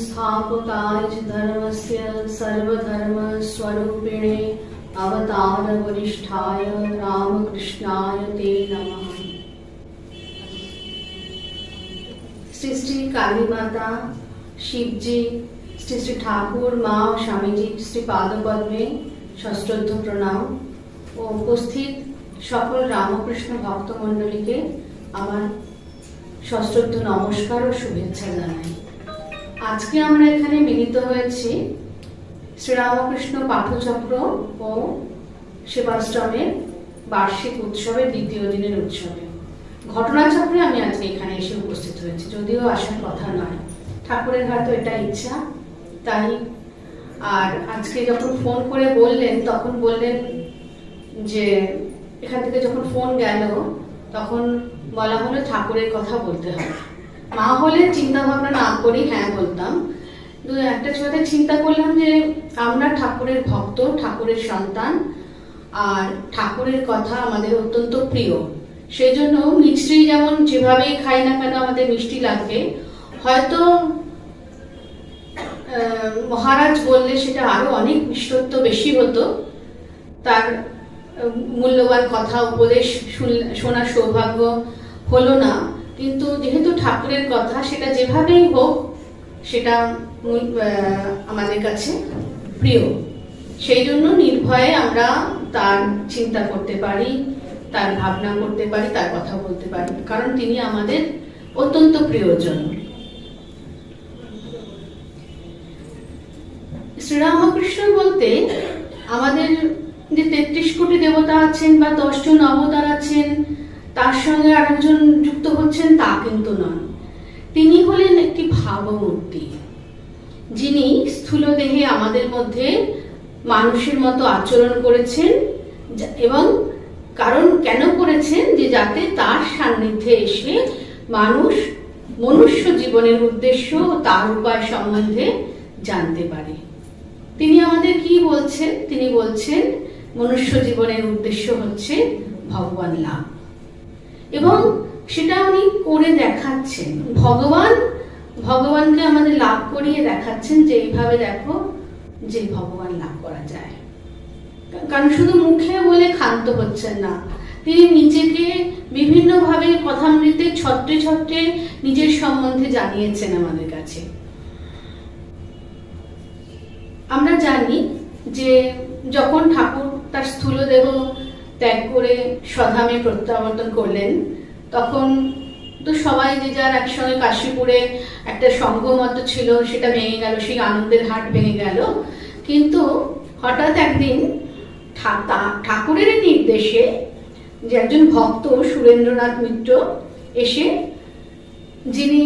स्थापकाय च धर्मस्य सर्वधर्मस्वरूपिणे अवतार वरिष्ठाय रामकृष्णाय ते नमः। श्री श्री काली माता, शिवजी, श्री श्री ठाकुर, माँ और स्वामी जी श्री पादपद्मे सश्रद्ध प्रणाम ও উপস্থিত সকল রামকৃষ্ণ ভক্তমণ্ডলীকে আমার সশ্রদ্ধ নমস্কার ও শুভেচ্ছা জানাই। আজকে আমরা এখানে মিলিত হয়েছি শ্রীরামকৃষ্ণ পাঠচক্র ও সেবাশ্রমের বার্ষিক উৎসবের দ্বিতীয় দিনের উৎসবে। ঘটনাচক্রে আমি আজকে এখানে এসে উপস্থিত হয়েছি, যদিও আসার কথা নয়, ঠাকুরের হয়তো এটা ইচ্ছা তাই। আর আজকে যখন ফোন করে বললেন তখন বললেন যে এখান থেকে যখন ফোন গেল তখন বলা হলো ঠাকুরের কথা বলতে হবে। মা হলে চিন্তা ভাবনা না করি হ্যাঁ বলতাম, কিন্তু একটা সাথে চিন্তা করলাম যে আমরা ঠাকুরের ভক্ত, ঠাকুরের সন্তান, আর ঠাকুরের কথা আমাদের অত্যন্ত প্রিয়। সেই জন্য মিষ্টি যেমন যেভাবেই খাই না কেন আমাদের মিষ্টি লাগবে, হয়তো মহারাজ বললে সেটা আরো অনেক মিষ্টত্ব বেশি হতো। তার মূল্যবান কথা উপদেশ শোনার সৌভাগ্য হলো না, কিন্তু যেহেতু ঠাকুরের কথা সেটা যেভাবেই হোক সেটা আমাদের কাছে প্রিয়। সেই জন্য নির্ভয়ে আমরা তার চিন্তা করতে পারি, তার ভাবনা করতে পারি, তার কথা বলতে পারি, কারণ তিনি আমাদের অত্যন্ত প্রিয়জন। শ্রীরামকৃষ্ণ বলতে আমাদের যে 33 কোটি দেবতা আছেন বা 10 জন অবতার আছেন তার সঙ্গে আরেকজন যুক্ত হচ্ছেন তা কিন্তু নন। তিনি হলেন একটি ভাবমূর্তি, যিনি স্থূল দেহে আমাদের মধ্যে মানুষের মতো আচরণ করেছেন, এবং কারণ কেন করেছেন যে যাতে তার সান্নিধ্যে এসে মানুষ মনুষ্য জীবনের উদ্দেশ্য ও তার উপায় সম্বন্ধে জানতে পারে। তিনি আমাদের কি বলছেন? তিনি বলছেন মনুষ্য জীবনের উদ্দেশ্য হচ্ছে ভগবান লাভ, এবং সেটা উনি করে দেখাচ্ছেন। ভগবানকে আমাদের লাভ করিয়ে দেখাচ্ছেন যে এইভাবে দেখো যে ভগবান লাভ করা যায়। কারণ শুধু মুখে বলে ক্ষান্ত হচ্ছেন না, তিনি নিজেকে বিভিন্নভাবে কথামৃতে ছত্রে ছত্রে নিজের সম্বন্ধে জানিয়েছেন আমাদের কাছে। আমরা জানি যে যখন ঠাকুর তার স্থূল দেহ ত্যাগ করে স্বধামে প্রত্যাবর্তন করলেন, তখন তো সবাই যে যার একসঙ্গে কাশীপুরে একটা সংঘমত ছিল সেটা ভেঙে গেল, সেই আনন্দের হাট ভেঙে গেল। কিন্তু হঠাৎ একদিন ঠাকুরের নির্দেশে যে একজন ভক্ত সুরেন্দ্রনাথ মিত্র এসে, যিনি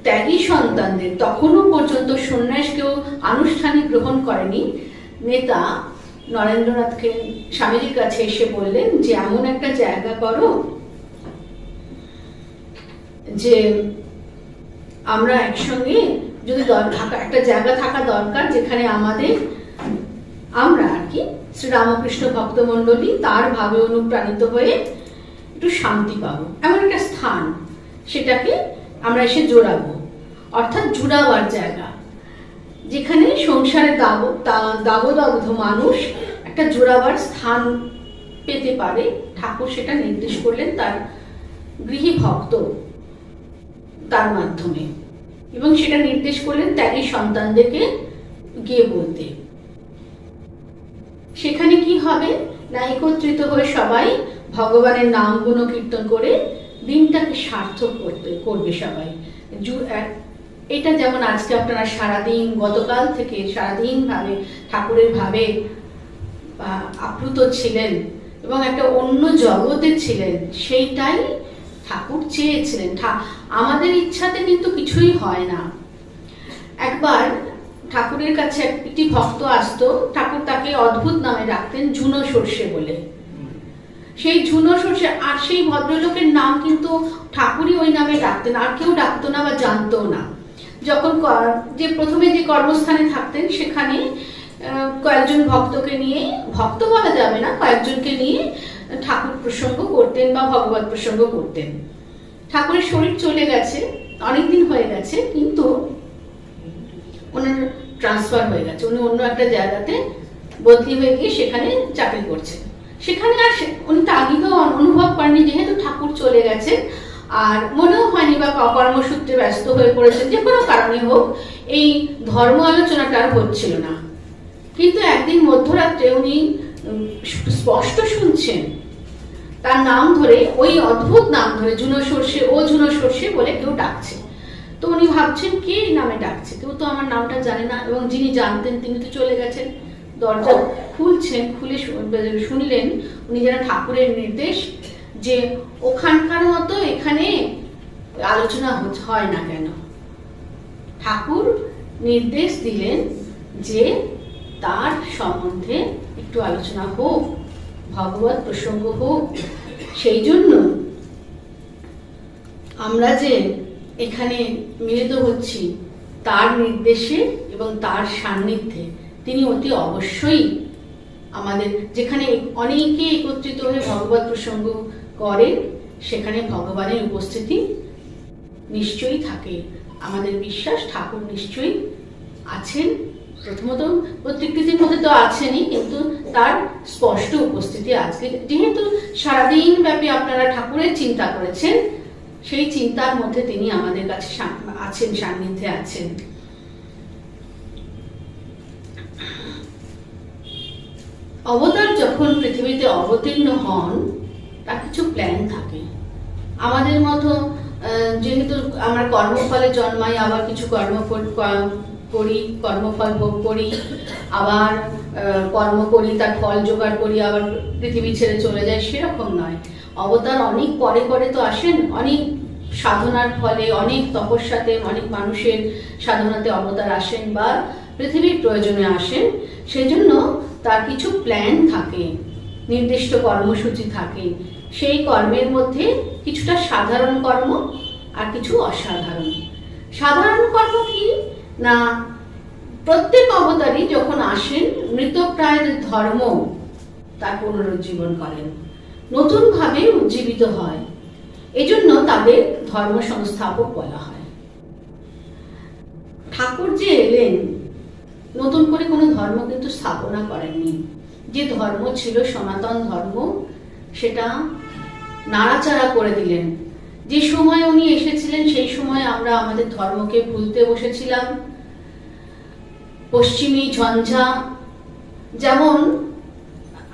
ত্যাগী সন্তানদের, তখনও পর্যন্ত সন্ন্যাস কেউ আনুষ্ঠানিক গ্রহণ করেনি, নেতা নরেন্দ্রনাথকে স্বামীজির কাছে এসে বললেন যে এমন একটা জায়গা করো যে আমরা একসঙ্গে যদি একটা জায়গা থাকা দরকার যেখানে আমরা আর কি শ্রীরামকৃষ্ণ ভক্তমণ্ডলী তার ভাবে অনুপ্রাণিত হয়ে একটু শান্তি পাবো, এমন একটা স্থান, সেটাকে আমরা এসে জোড়াবো, অর্থাৎ জুড়াবার জায়গা, যেখানে সংসারে দাবদগ্ধ মানুষ একটা জোড়াবার স্থান পেতে পারে। ঠাকুর সেটা নির্দেশ করলেন তার গৃহী ভক্ত তার মাধ্যমে, এবং সেটা নির্দেশ করলেন ত্যাগী সন্তানদেরকে গিয়ে বলতে। সেখানে কি হবে না, একত্রিত হয়ে সবাই ভগবানের নাম গুণ কীর্তন করে দিনটাকে সার্থক করবে সবাই। এটা যেমন আজকে আপনারা সারাদিন, গতকাল থেকে সারাদিন ভাবে ঠাকুরের ভাবে আপ্লুত ছিলেন এবং একটা অন্য জগতে ছিলেন, সেইটাই ঠাকুর চেয়েছিলেন। আমাদের ইচ্ছাতে কিন্তু কিছুই হয় না। একবার ঠাকুরের কাছে একটি ভক্ত আসতো, ঠাকুর তাকে অদ্ভুত নামে ডাকতেন, ঝুনো সর্ষে বলে। সেই ঝুনো সর্ষে, আর সেই ভদ্রলোকের নাম কিন্তু ঠাকুরই ওই নামে ডাকতেন, আর কেউ ডাকতো না বা জানতো না। যখন যে প্রথমে যে কর্মস্থানে থাকতেন সেখানে কয়েকজন ভক্তকে নিয়ে, ভক্ত বলা যাবে না, কয়েকজনকে নিয়ে ঠাকুর প্রসঙ্গ করতেন বা ভগবত প্রসঙ্গ করতেন। ঠাকুরের শরীর চলে গেছে, অনেকদিন হয়ে গেছে, কিন্তু ট্রান্সফার হয়ে গেছে, উনি অন্য একটা জায়গাতে বদলি হয়ে গিয়ে সেখানে চাকরি করছেন। সেখানে আর উনি তো আগেও অনুভব করেননি, যেহেতু ঠাকুর চলে গেছে আর মনেও হয়নি বা কর্মসূত্রে ব্যস্ত হয়ে পড়েছেন, যে কোনো কারণে হোক এই ধর্ম আলোচনাটা আর হচ্ছিল না। কিন্তু একদিন মধ্যরাত্রে উনি স্পষ্ট শুনছেন তার নাম ধরে, ওই অদ্ভুত নাম ধরে, ঝুনো সর্ষে, ও ঝুনো সর্ষে বলে কেউ ডাকছে। তো উনি ভাবছেন কে এই নামে ডাকছে, কেউ তো আমার নামটা জানে না, এবং যিনি জানতেন তিনি তো চলে গেছেন। দরজা খুলছেন, খুলে শুনলেন উনি যেন ঠাকুরের নির্দেশ যে ওখানকার মতো এখানে আলোচনা হয় না কেন। ঠাকুর নির্দেশ দিলেন যে তার সম্বন্ধে একটু আলোচনা হোক, ভগবত প্রসঙ্গ হোক। সেই জন্য আমরা যে এখানে মিলিত হচ্ছি তার নির্দেশে এবং তার সান্নিধ্যে। তিনি অতি অবশ্যই আমাদের, যেখানে অনেকে একত্রিত হয়ে ভগবত প্রসঙ্গ করেন সেখানে ভগবানের উপস্থিতি নিশ্চয়ই থাকে। আমাদের বিশ্বাস ঠাকুর নিশ্চয়ই আছেন। প্রথমত প্রত্যেকটির মধ্যে তো আছেনই, কিন্তু তার স্পষ্ট উপস্থিতি আজকে, যেহেতু সারাদিন ব্যাপী আপনারা ঠাকুরের চিন্তা করেছেন, সেই চিন্তার মধ্যে তিনি আমাদের কাছে আছেন, সান্নিধ্যে আছেন। অবতার যখন পৃথিবীতে অবতীর্ণ হন তার কিছু প্ল্যান থাকে। আমাদের মতো যেহেতু আমরা কর্মফলে জন্মাই, আবার কিছু করি, কর্মফল ভোগ করি, আবার কর্ম করি, তার ফল জোগাড় করি, আবার পৃথিবী ছেড়ে চলে যায়, সেরকম নয়। অবতার অনেক পরে পরে তো আসেন, অনেক সাধনার ফলে, অনেক তপস্যাতে, অনেক মানুষের সাধনাতে অবতার আসেন বা পৃথিবীর প্রয়োজনে আসেন। সেজন্য তার কিছু প্ল্যান থাকে, নির্দিষ্ট কর্মসূচি থাকে। সেই কর্মের মধ্যে কিছুটা সাধারণ কর্ম আর কিছু অসাধারণ। সাধারণ কর্ম কি না, প্রত্যেক অবতারই যখন আসেন মৃতপ্রায়দের ধর্ম তার পুনরুজ্জীবন করেন, নতুনভাবে উজ্জীবিত হয়। এজন্য তাদের ধর্ম সংস্থাপক বলা হয়। ঠাকুর যে এলেন, নতুন করে কোনো ধর্ম কিন্তু স্থাপনা করেননি। যে ধর্ম ছিল সনাতন ধর্ম, সেটা নাড়াচাড়া করে দিলেন। যে সময় উনি এসেছিলেন সেই সময় আমরা আমাদের ধর্মকে ভুলতে বসেছিলাম। পশ্চিমী ঝঞ্ঝা, যেমন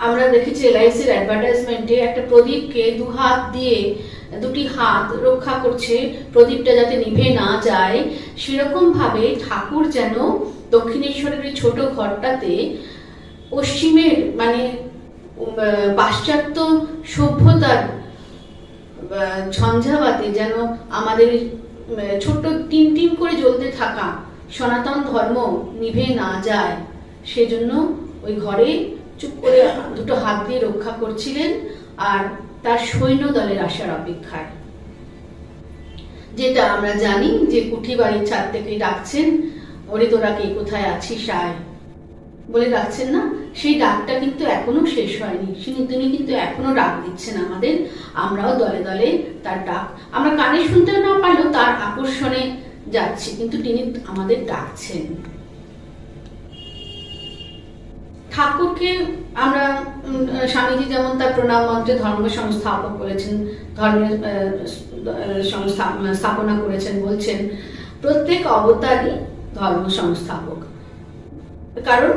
আমরা দেখেছি এলআইসির অ্যাডভার্টাইজমেন্টে একটা প্রদীপকে দুটি হাত রক্ষা করছে, প্রদীপটা যাতে নিভে না যায়। সেরকম ভাবে ঠাকুর যেন দক্ষিণেশ্বরের ছোট ঘরটাতে পশ্চিমের মানে পাশ্চাত্য সভ্যতার ঝঞ্ঝাবাতে যেন আমাদের ছোট্ট টিন টিন করে জ্বলতে থাকা সনাতন ধর্ম নিভে না যায়, সেজন্য ওই ঘরে চুপ করে দুটো হাত দিয়ে রক্ষা করছিলেন আর তার সৈন্য দলের আসার অপেক্ষায়। যেটা আমরা জানি যে কুঠি বাড়ির ছাদ থেকে ডাকছেন, ওরে তোরা কে কোথায় আছিস আয় বলে ডাকছেন না, সেই ডাকটা কিন্তু এখনো শেষ হয়নি। তিনি কিন্তু এখনো ডাক দিচ্ছেন আমাদের। আমরাও দলে দলে তার ডাক, আমরা কানে শুনতে না পারলেও তার আকর্ষণে যাচ্ছি, কিন্তু তিনি আমাদের ডাকছেন। ঠাকুরকে আমরা, স্বামীজি যেমন তার প্রণাম মন্ত্রে ধর্ম সংস্থাপক বলেছেন, ধর্মের স্থাপনা করেছেন, বলছেন প্রত্যেক অবতারই ধর্ম সংস্থাপক। কারণ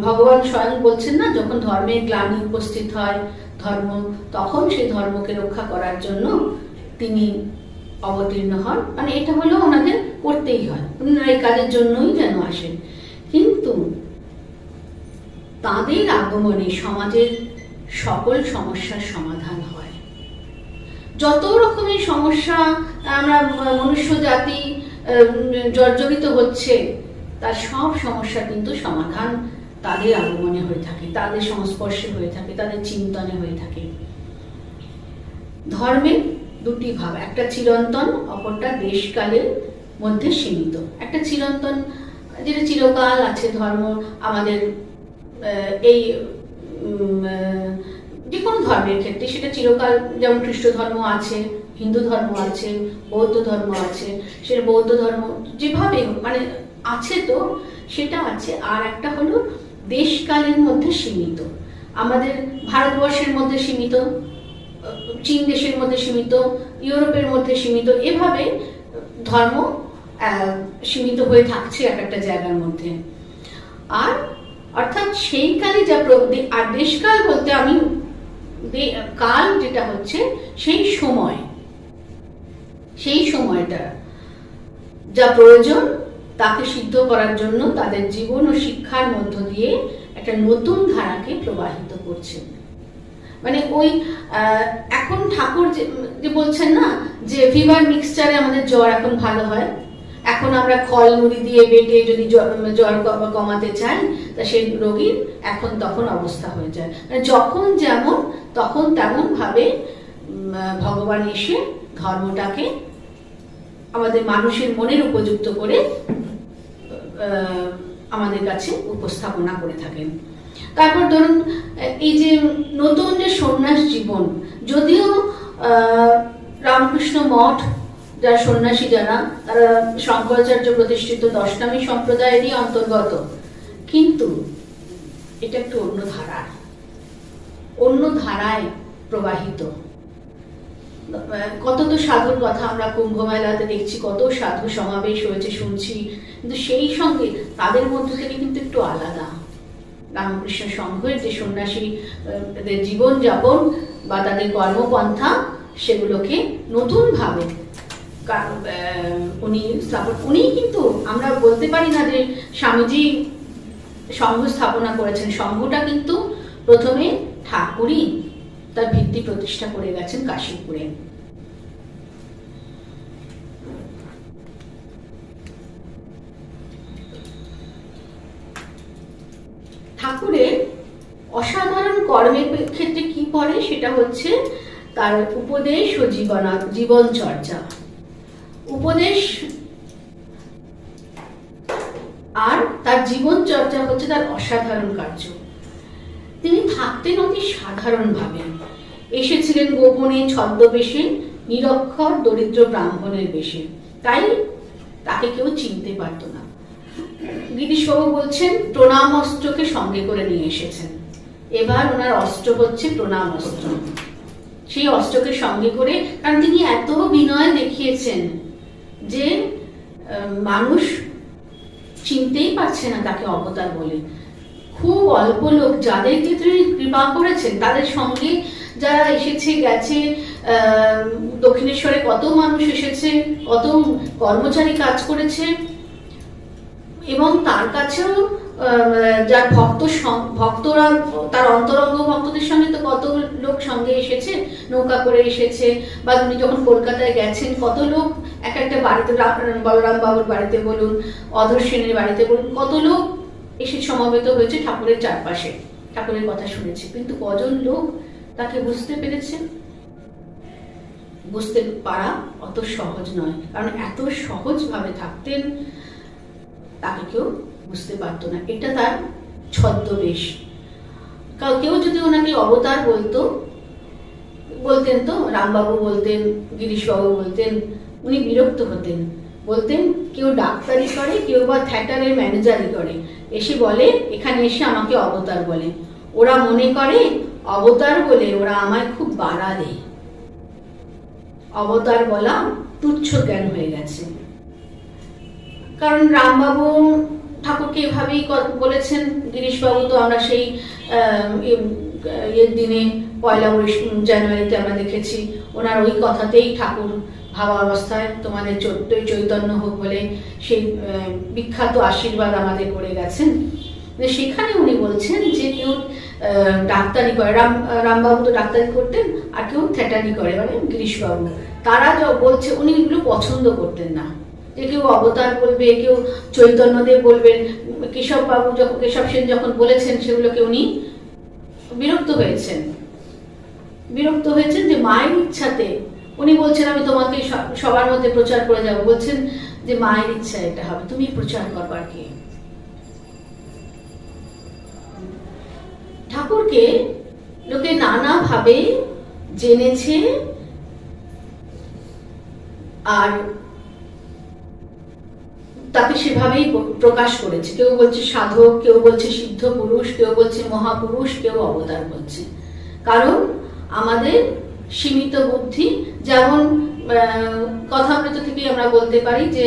ভগবান স্বয়ং বলছেন না, যখন ধর্মের গ্লানি উপস্থিত হয় ধর্ম, তখন সেই ধর্মকে রক্ষা করার জন্য তিনি অবতীর্ণ হন। মানে এটা হলো ওনাদের করতেই হয়, ওনারা এই কাজের জন্যই যেন আসেন। কিন্তু তাদের আগমনে সমাজের সকল সমস্যার সমাধান হয়। যত রকমের সমস্যা আমরা মনুষ্য জাতি জর্জরিত হচ্ছে, তার সব সমস্যা কিন্তু সমাধান তাদের আগমনে হয়ে থাকে, তাদের সংস্পর্শে হয়ে থাকে, তাদের চিন্তনে হয়ে থাকে। ধর্মের দুটি ভাব, একটা চিরন্তন, অপরটা দেশকালের মধ্যে সীমিত। একটা চিরন্তন যেটা চিরকাল আছে ধর্ম, আমাদের এই যে কোনো ধর্মের ক্ষেত্রে সেটা চিরকাল, যেমন খ্রিস্ট ধর্ম আছে, হিন্দু ধর্ম আছে, বৌদ্ধ ধর্ম আছে। সেটা বৌদ্ধ ধর্ম যেভাবে মানে আছে, তো সেটা আছে। আর একটা হলো দেশকালের মধ্যে সীমিত, আমাদের ভারতবর্ষের মধ্যে সীমিত, চীন দেশের মধ্যে সীমিত, ইউরোপের মধ্যে সীমিত, এভাবে ধর্ম সীমিত হয়ে থাকছে এক একটা জায়গার মধ্যে। আর অর্থাৎ সেই কালে যা আর দেশকাল বলতে আমি কাল যেটা হচ্ছে সেই সময়, সেই সময়টা যা প্রয়োজন তাকে সিদ্ধ করার জন্য তাদের জীবন ও শিক্ষার মধ্য দিয়ে একটা নতুন ধারাকে প্রবাহিত করছেন। মানে ওই এখন ঠাকুর যে বলছেন না যে ফিভার মিক্সচারে আমাদের জ্বর এখন ভালো হয়, এখন আমরা খল মুড়ি দিয়ে বেটে যদি জ্বর কমাতে চাই তা সেই রোগীর এখন তখন অবস্থা হয়ে যায়। মানে যখন যেমন তখন তেমন ভাবে ভগবান এসে ধর্মটাকে আমাদের মানুষের মনের উপযুক্ত করে আমাদের কাছে উপস্থাপনা করে থাকেন। তারপর ধরুন এই যে নতুন যে সন্ন্যাস জীবন, যদিও রামকৃষ্ণ মঠ যারা সন্ন্যাসী যারা তারা শঙ্করাচার্য প্রতিষ্ঠিত দশনামী সম্প্রদায়েরই অন্তর্গত, কিন্তু এটা একটু অন্য ধারায় প্রবাহিত। কত তো সাধুর কথা আমরা কুম্ভ মেলাতে দেখছি, কত সাধু সমাবেশ হয়েছে শুনছি, কিন্তু সেই সঙ্গে তাদের মধ্যে থেকে কিন্তু একটু আলাদা রামকৃষ্ণ সংঘের যে সন্ন্যাসীদের জীবনযাপন বা তাদের কর্মপন্থা, সেগুলোকে নতুনভাবে উনি কিন্তু আমরা বলতে পারি না যে স্বামীজি সংঘ স্থাপনা করেছেন। সংঘটা কিন্তু প্রথমে ঠাকুরই তার ভিত্তি প্রতিষ্ঠা করে গেছেন কাশীপুরে। ঠাকুরের অসাধারণ কর্মের ক্ষেত্রে কি পড়ে সেটা হচ্ছে তার উপদেশ ও জীবন চর্চা। উপদেশ আর তার জীবন চর্চা হচ্ছে তার অসাধারণ কার্য। তিনি থাকতেন অতি সাধারণ ভাবে, এসেছিলেন গোপনে ছদ্মবেশে, নিরক্ষর দরিদ্র ব্রাহ্মণের বেশে, তাই তাকে কেউ চিনতে পারত না। গিরিশবাবু বলছেন প্রণাম অস্ত্রকে সঙ্গে করে নিয়ে এসেছেন। এবার ওনার অস্ত্র হচ্ছে প্রণাম অস্ত্র। সেই অস্ত্রকে সঙ্গে করে, কারণ তিনি এত বিনয় দেখিয়েছেন যে মানুষ চিনতেই পারছে না তাকে অবতার বলে। খুব অল্প লোক যাদেরকে তিনি কৃপা করেছেন, তাদের সঙ্গে যারা এসেছে গেছে, দক্ষিণেশ্বরে কত মানুষ এসেছে, কত কর্মচারী কাজ করেছে, এবং তার কাছেও যার ভক্তরা তার অন্তরঙ্গ ভক্তদের সঙ্গে তো কত লোক সঙ্গে এসেছে, নৌকা করে এসেছে, বা উনি যখন কলকাতায় গেছেন কত লোক এক একটা বাড়িতে, বলরাম বাবুর বাড়িতে বলুন, অধর সেনের বাড়িতে বলুন, কত লোক এসে সমাবেত হয়েছে ঠাকুরের চারপাশে, ঠাকুরের কথা শুনেছে। কিন্তু কজন লোক তাকে বুঝতে পেরেছে? বুঝতে পারা অত সহজ নয়, কারণ এত সহজভাবে থাকতেন তাকে কেউ বুঝতে পারতো না। এটা তার ছদ্মবেশ। কেউ যদি ওনাকে অবতার বলতেন তো রামবাবু বলতেন, গিরিশবাবু বলতেন, উনি বিরক্ত হতেন, বলতেন কেউ ডাক্তারি করে, কেউ বা থিয়েটারের ম্যানেজারি করে, এসে বলে এখানে এসে আমাকে অবতার বলে। ওরা মনে করে অবতার বলে ওরা আমায় খুব বাড়ালে, অবতার বলা তুচ্ছ জ্ঞান হয়ে গেছে। কারণ রামবাবু ঠাকুরকে এভাবেই বলেছেন, গিরিশবাবু তো আমরা সেই এর দিনে 1 জানুয়ারিতে আমরা দেখেছি ওনার ওই কথাতেই ঠাকুর ভাবা অবস্থায় তোমাদের 14ই চৈতন্য হোক বলে সেই বিখ্যাত আশীর্বাদ আমাদের করে গেছেন। সেখানে উনি বলছেন যে কেউ ডাক্তারি করে, রামবাবু তো ডাক্তারি করতেন, আর কেউ থিয়েটারি করে, মানে গিরিশবাবু, তারা বলছে উনি এগুলো পছন্দ করতেন না, যে কেউ অবতার বলবে, কেউ চৈতন্যদেব বলবেন। কেশব সেন যখন বলেছেন সেগুলোকে উনি বিরক্ত হয়েছেন যে মায়ের ইচ্ছাতে উনি বলছেন আমি তোমাকে সবার মধ্যে প্রচার করে যাবো, বলছেন যে মায়ের ইচ্ছা এটা হবে, তুমি প্রচার করবার কি? ঠাকুরকে লোকে নানা ভাবে জেনেছে, আর তাকে সেভাবেই প্রকাশ করেছে। কেউ বলছে সাধক, কেউ বলছে সিদ্ধ পুরুষ, কেউ বলছে মহাপুরুষ, কেউ অবতার বলছে। কারণ আমাদের সীমিত বুদ্ধি, যেমন কথামৃত থেকে আমরা বলতে পারি যে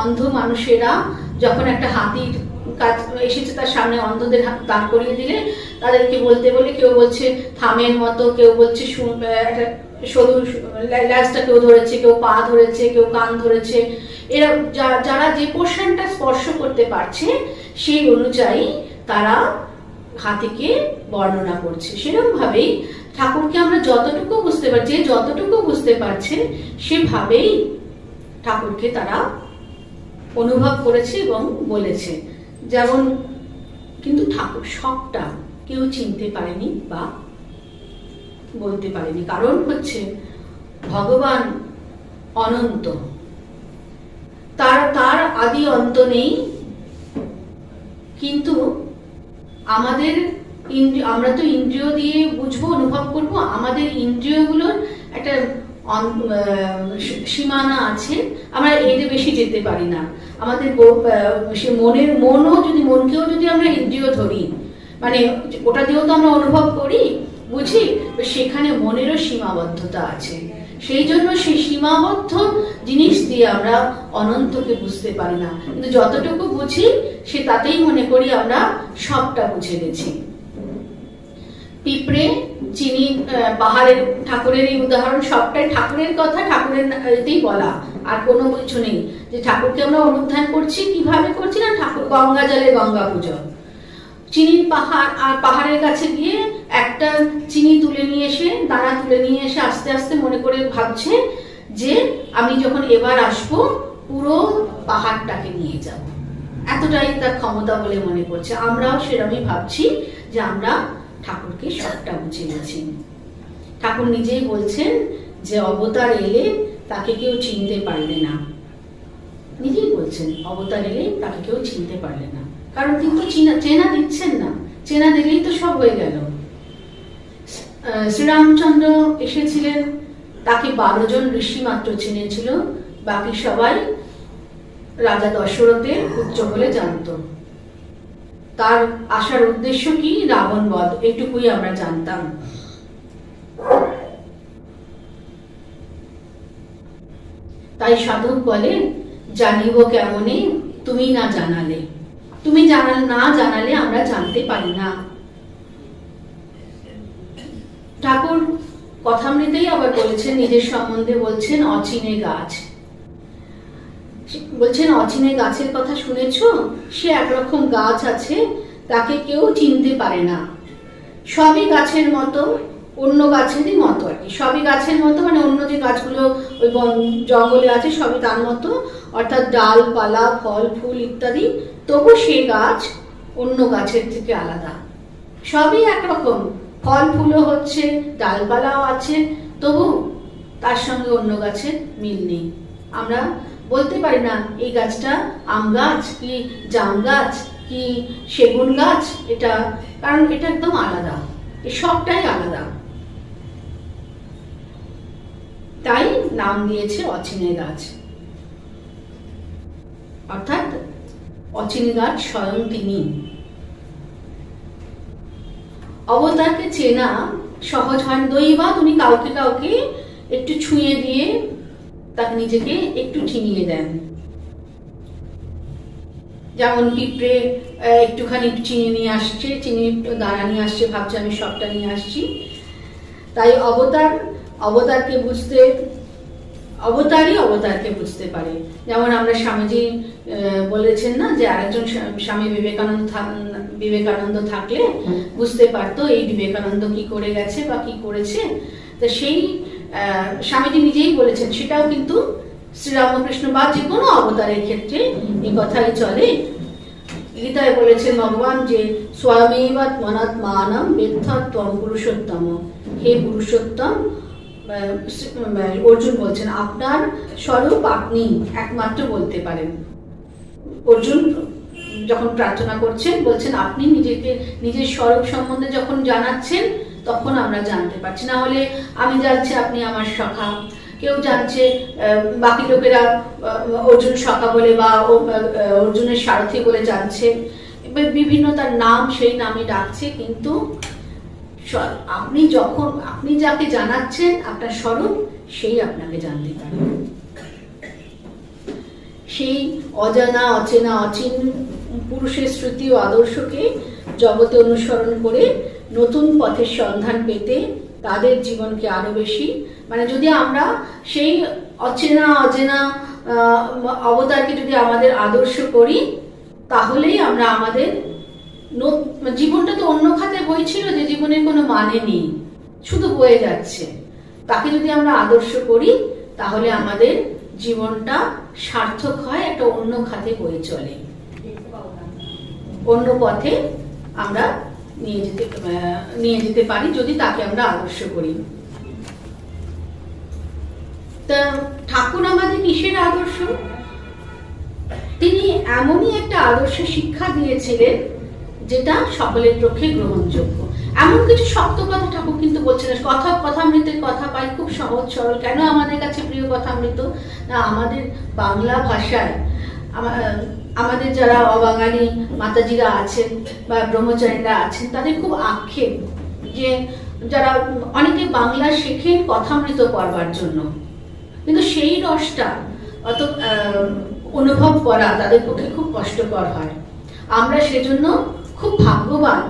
অন্ধ মানুষেরা যখন একটা হাতির কাজ এসেছে তার সামনে অন্ধদের দাঁড় করিয়ে দিলে তাদেরকে বলতে বলে কেউ বলছে থামের মতো, কেউ বলছে একটা সরু ল্যাজটা কেউ ধরেছে, কেউ পা ধরেছে, কেউ কান ধরেছে। এরা যারা যে পোর্শনটা স্পর্শ করতে পারছে সেই অনুযায়ী তারা হাতিকে বর্ণনা করছে। সেরকম ভাবেই ঠাকুরকে আমরা যতটুকু বুঝতে পারছি, যতটুকু বুঝতে পারছে সেভাবেই ঠাকুরকে তারা অনুভব করেছে এবং বলেছে। যেমন কিন্তু ঠাকুর সবটা কেউ চিনতে পারেনি বা বলতে পারেনি, কারণ হচ্ছে ভগবান অনন্ত, তার আদি অন্ত নেই। কিন্তু আমাদের আমরা তো ইন্দ্রিয় দিয়ে বুঝবো, অনুভব করব, আমাদের ইন্দ্রিয়গুলোর একটা সীমানা আছে, আমরা এর বেশি যেতে পারি না। আমাদের মনকেও যদি আমরা ইন্দ্রিয় ধরি, মানে ওটা দিয়েও তো আমরা অনুভব করি, বুঝি, সেখানে মনেরও সীমাবদ্ধতা আছে। সেই জন্য সেই সীমাবদ্ধ জিনিস দিয়ে আমরা অনন্তকে বুঝতে পারি না, কিন্তু যতটুকু বুঝি সে তাতেই মনে করি আমরা সবটা বুঝে গেছি। পিঁপড়ে, চিনি, পাহাড়ের ঠাকুরের এই উদাহরণ, সবটাই ঠাকুরের কথা, ঠাকুরের বলা, আর কোনো কিছু নেই। যে ঠাকুরকে আমরা অনুধ্যান করছি, কিভাবে করছি না, ঠাকুর গঙ্গা জলে গঙ্গা পুজো। চিনির পাহাড়, আর পাহাড়ের কাছে গিয়ে একটা চিনি তুলে নিয়ে এসে, দানা তুলে নিয়ে এসে আস্তে আস্তে মনে করে ভাবছে যে আমি যখন এবার আসবো পুরো পাহাড়টাকে নিয়ে যাব, এতটাই তার ক্ষমতা বলে মনে করছে। আমরাও সেরকমই ভাবছি যে আমরা ঠাকুরকে সবটা বুঝে গেছি। ঠাকুর নিজেই বলছেন যে অবতার এলে তাকে কেউ চিনতে পারলে না, নিজেই বলছেন অবতার এলে তাকে কেউ চিনতে পারলে না, কারণ কিন্তু চেনা দিচ্ছেন না, চেনা দিলেই তো সব হয়ে গেল। শ্রীরামচন্দ্র এসেছিলেন, তাকে 12 জন ঋষি মাত্র চিনেছিল, বাকি সবাই রাজা দশরথের পুত্র বলে জানত। তার আসার উদ্দেশ্য কি? রাবণ বধ, এটুকুই আমরা জানতাম। তাই সাধক বলে জানিব কেমনে তুমি না জানালে, তুমি না জানালে আমরা জানতে পারি না। ঠাকুর কথামৃতেই আবার বলেছেন, নিজের সম্বন্ধে বলছেন অচিনে গাছ, বলছেন অচিনে গাছের কথা শুনেছ? সে একরকম গাছ আছে, তাকে কেউ চিনতে পারে না। সবই গাছের মতো, অন্য গাছেরই মতো আর কি, সবই গাছের মতো, মানে অন্য যে গাছগুলো ওই জঙ্গলে আছে সবই তার মতো, অর্থাৎ ডাল পালা ফল ফুল ইত্যাদি, তবু সে গাছ অন্য গাছের থেকে আলাদা। সবই একরকম, ফল ফুলও হচ্ছে, ডালপালাও আছে, তবু তার সঙ্গে অন্য গাছের মিল নেই। আমরা বলতে পারি না এই গাছটা আম গাছ কি জাম গাছ কি সেগুন গাছ, এটা, কারণ এটা একদম আলাদা, সবটাই আলাদা। তাই নাম দিয়েছে অচিনে গাছ, অর্থাৎ অচিনে গাছ স্বয়ং তিনি। অবতারকে চেনা সহজ হয়, দৈবা তুমি কাউকে কাউকে একটু ছুঁয়ে দিয়ে তাকে নিজেকে একটু চিনিয়ে দেন। যেমন পিঁপড়ে একটুখানি চিনি নিয়ে আসছে, চিনি দানা নিয়ে আসছে, ভাবছে আমি সবটা নিয়ে আসছি। তাই অবতারকে বুঝতে, অবতারকে বুঝতে পারে। যেমন আমরা স্বামীজি বলেছেন না যে আরেকজন স্বামী বিবেকানন্দ থাকলে বুঝতে পারতো এই বিবেকানন্দ কি করে গেছে বা কি করেছে। তো সেই স্বামীজি নিজেই বলেছেন, সেটাও কিন্তু শ্রীরামকৃষ্ণ বা যে কোনো অবতারের ক্ষেত্রে এই কথাই চলে। গীতায় বলেছেন ভগবান যে স্বয়মেবাত্মনাত্মানম বেত্থত্বম পুরুষোত্তম, হে পুরুষোত্তম, অর্জুন বলছেন আপনার স্বরূপ আপনি একমাত্র বলতে পারেন। অর্জুন যখন প্রার্থনা করছেন বলছেন আপনি নিজেকে নিজের স্বরূপ সম্বন্ধে যখন জানাচ্ছেন তখন আমরা জানতে পারছি, না হলে আমি জানছি আপনি আমার সখা, কেউ জানছে বাকি লোকেরা অর্জুন সখা বলে বা অর্জুনের সারথি বলে জানছে, বিভিন্ন তার নাম সেই নামে ডাকছে, কিন্তু আপনি যাকে জানাচ্ছেন আপনার স্বরূপ, সেই আপনাকে জানতে পারে। সেই অজানা অচেনা অচিন পুরুষের শ্রুতি ও আদর্শকে জগতে অনুসরণ করে নতুন পথের সন্ধান পেতে তাদের জীবনকে আরো বেশি, মানে যদি আমরা সেই অচেনা অজেনা অবতারকে যদি আমাদের আদর্শ করি, তাহলেই আমরা আমাদের জীবনটা তো অন্য খাতে বইছিল, যে জীবনের কোনো মানে নেই, শুধু বয়ে যাচ্ছে, তাকে যদি আমরা আদর্শ করি তাহলে আমাদের জীবনটা সার্থক হয়, একটা অন্য খাতে বয়ে চলে, অন্য পথে আমরা নিয়ে যেতে পারি যদি তাকে আমরা আদর্শ করি। তা ঠাকুর আমাদের কিসের আদর্শ? তিনি এমনই একটা আদর্শ শিক্ষা দিয়েছিলেন যেটা সকলের পক্ষে গ্রহণযোগ্য। এমন কিছু শক্ত কথা ঠাকুর কিন্তু বলছেন না। কথামৃতের কথা পাই খুব সহজ সরল। কেন আমাদের কাছে প্রিয় কথামৃত? না, আমাদের বাংলা ভাষায় আমাদের যারা অবাঙালি মাতাজিরা আছেন বা ব্রহ্মচারীরা আছেন, তাদের খুব আক্ষেপ যে যারা অনেকে বাংলা শেখেন কথামৃত পড়বার জন্য, কিন্তু সেই রসটা অত অনুভব করা তাদের পক্ষে খুব কষ্টকর হয়। আমরা সেজন্য খুব ভাগ্যবান,